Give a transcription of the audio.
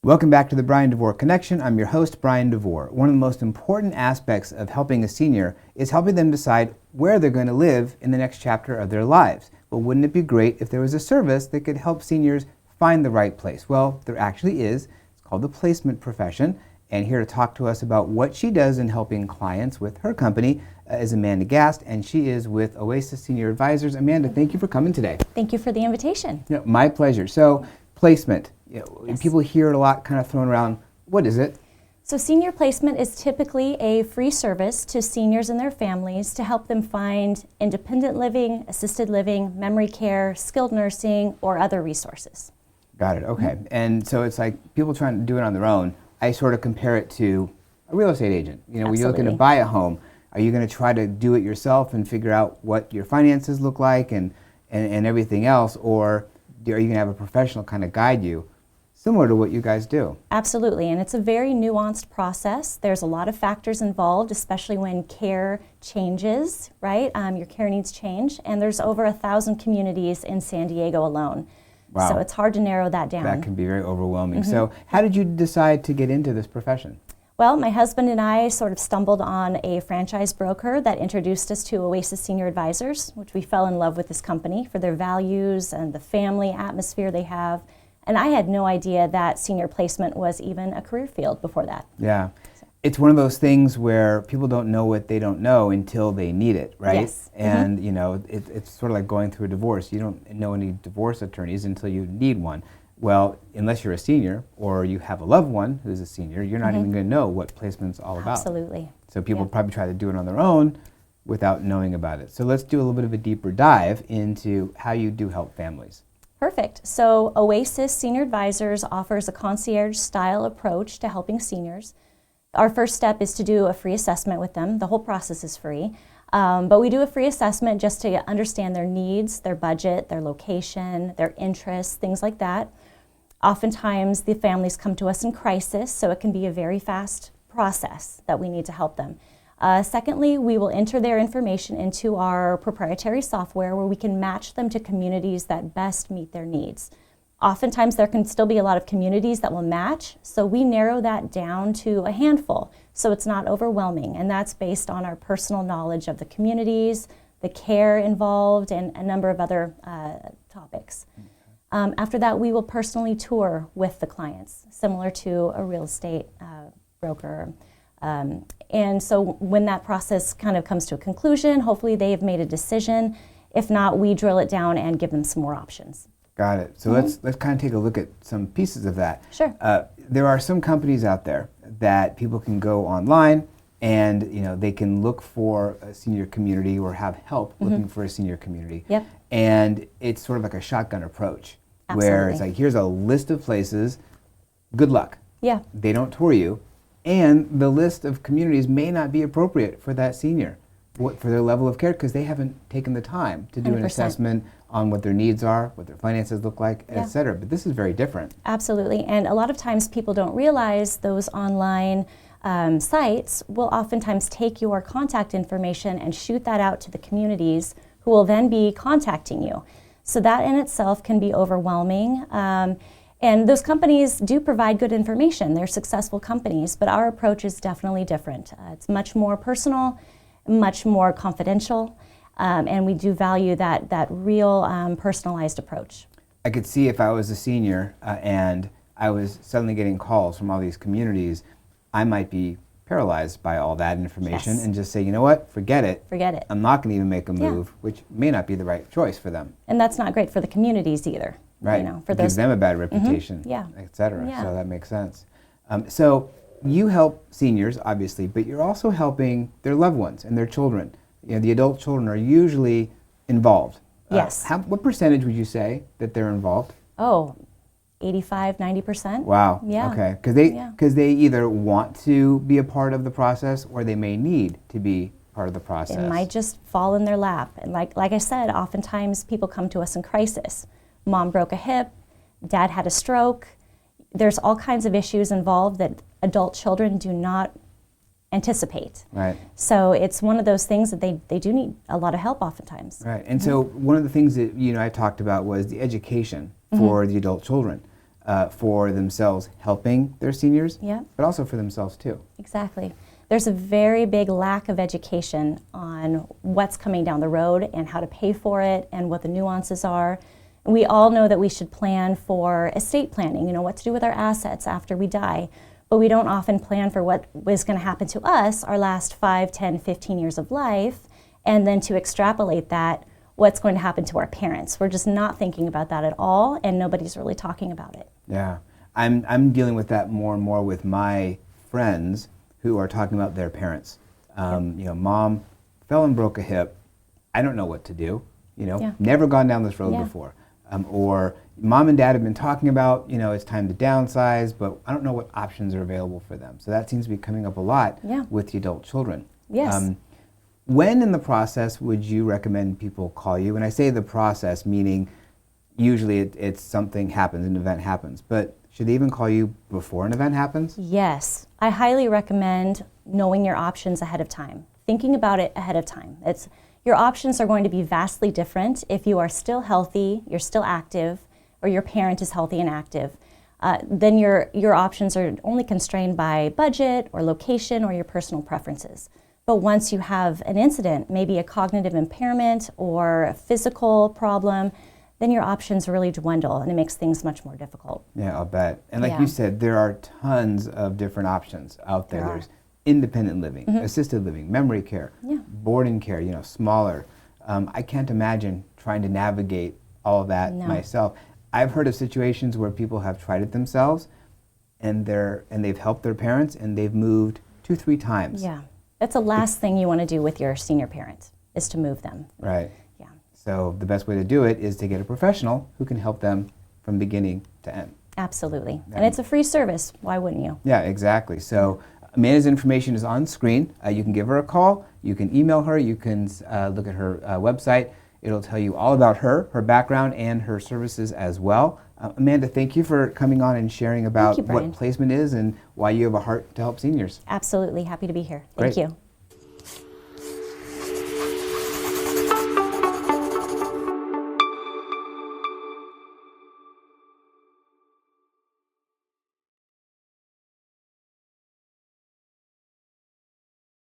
Welcome back to the Bryan Devore Connection. I'm your host, Bryan Devore. One of the most important aspects of helping a senior is helping them decide where they're going to live in the next chapter of their lives. But wouldn't it be great if there was a service that could help seniors find the right place? Well, there actually is. It's called the placement profession. And here to talk to us about what she does in helping clients with her company is Amanda Gast, and she is with Oasis Senior Advisors. Amanda, thank you for coming today. Thank you for the invitation. My pleasure. So, placement. Yes. People hear it a lot kind of thrown around. What is it? So senior placement is typically a free service to seniors and their families to help them find independent living, assisted living, memory care, skilled nursing, or other resources. Got it. Okay. Mm-hmm. And so it's like people trying to do it on their own. I sort of compare it to a real estate agent. When you're looking to buy a home, are you going to try to do it yourself and figure out what your finances look like and everything else, or are you going to have a professional kind of guide you? Similar to what you guys do. Absolutely, and it's a very nuanced process. There's a lot of factors involved, especially when care changes, right? Your care needs change, and there's over 1,000 communities in San Diego alone. Wow. So it's hard to narrow that down. That can be very overwhelming. Mm-hmm. So how did you decide to get into this profession? Well, my husband and I sort of stumbled on a franchise broker that introduced us to Oasis Senior Advisors, which we fell in love with this company for their values and the family atmosphere they have. And I had no idea that senior placement was even a career field before that. Yeah. It's one of those things where people don't know what they don't know until they need it, right? Yes. And, it's sort of like going through a divorce. You don't know any divorce attorneys until you need one. Well, unless you're a senior or you have a loved one who's a senior, you're not even going to know what placement's all about. Absolutely. So people probably try to do it on their own without knowing about it. So let's do a little bit of a deeper dive into how you do help families. Perfect. So Oasis Senior Advisors offers a concierge-style approach to helping seniors. Our first step is to do a free assessment with them. The whole process is free. But we do a free assessment just to understand their needs, their budget, their location, their interests, things like that. Oftentimes, the families come to us in crisis, so it can be a very fast process that we need to help them. Secondly, we will enter their information into our proprietary software where we can match them to communities that best meet their needs. Oftentimes, there can still be a lot of communities that will match, so we narrow that down to a handful, so it's not overwhelming, and that's based on our personal knowledge of the communities, the care involved, and a number of other topics. After that, we will personally tour with the clients, similar to a real estate broker. And so when that process kind of comes to a conclusion, hopefully they have made a decision. If not, we drill it down and give them some more options. Got it. So let's kind of take a look at some pieces of that. Sure. There are some companies out there that people can go online and they can look for a senior community or have help looking for a senior community. Yep. And it's sort of like a shotgun approach. Absolutely. Where it's like, here's a list of places, good luck. Yeah. They don't tour you. And the list of communities may not be appropriate for that senior, for their level of care, because they haven't taken the time to do 100%. An assessment on what their needs are, what their finances look like, et cetera. But this is very different. Absolutely. And a lot of times people don't realize those online sites will oftentimes take your contact information and shoot that out to the communities who will then be contacting you. So that in itself can be overwhelming. And those companies do provide good information. They're successful companies, but our approach is definitely different. It's much more personal, much more confidential, and we do value that real personalized approach. I could see if I was a senior and I was suddenly getting calls from all these communities, I might be paralyzed by all that information and just say, you know what, forget it. Forget it. I'm not going to even make a move, which may not be the right choice for them. And that's not great for the communities either. Right, for it gives them a bad reputation, et cetera, so that makes sense. So you help seniors, obviously, but you're also helping their loved ones and their children. The adult children are usually involved. Yes. What percentage would you say that they're involved? Oh, 85, 90%. Wow, Yeah. Okay, because they either want to be a part of the process or they may need to be part of the process. It might just fall in their lap. And like I said, oftentimes people come to us in crisis. Mom broke a hip, dad had a stroke. There's all kinds of issues involved that adult children do not anticipate. Right. So it's one of those things that they do need a lot of help oftentimes. Right. And so one of the things that I talked about was the education for the adult children. for themselves helping their seniors, Yeah. but also for themselves too. Exactly. There's a very big lack of education on what's coming down the road and how to pay for it and what the nuances are. We all know that we should plan for estate planning, what to do with our assets after we die, but we don't often plan for what is going to happen to us our last 5, 10, 15 years of life, and then to extrapolate that, what's going to happen to our parents. We're just not thinking about that at all, and nobody's really talking about it. Yeah, I'm dealing with that more and more with my friends who are talking about their parents. Mom fell and broke a hip. I don't know what to do. Never gone down this road before. Or mom and dad have been talking about, it's time to downsize, but I don't know what options are available for them. So that seems to be coming up a lot with the adult children. Yes. When in the process would you recommend people call you? When I say the process, meaning usually it's something happens, an event happens, but should they even call you before an event happens? Yes. I highly recommend knowing your options ahead of time, thinking about it ahead of time. Your options are going to be vastly different if you are still healthy, you're still active, or your parent is healthy and active. Then your options are only constrained by budget or location or your personal preferences. But once you have an incident, maybe a cognitive impairment or a physical problem, then your options really dwindle and it makes things much more difficult. Yeah, I'll bet. And like you said, there are tons of different options out there. There's independent living, assisted living, memory care, boarding care, smaller. I can't imagine trying to navigate all of that myself. I've heard of situations where people have tried it themselves and they've helped their parents and they've moved 2-3 times. Yeah, that's the last thing you want to do with your senior parent is to move them. Right. Yeah. So the best way to do it is to get a professional who can help them from beginning to end. Absolutely. And it's a free service. Why wouldn't you? Yeah, exactly. So Amanda's information is on screen. You can give her a call. You can email her. You can look at her website. It'll tell you all about her background, and her services as well. Amanda, thank you for coming on and sharing about what placement is and why you have a heart to help seniors. Absolutely. Happy to be here. Thank you.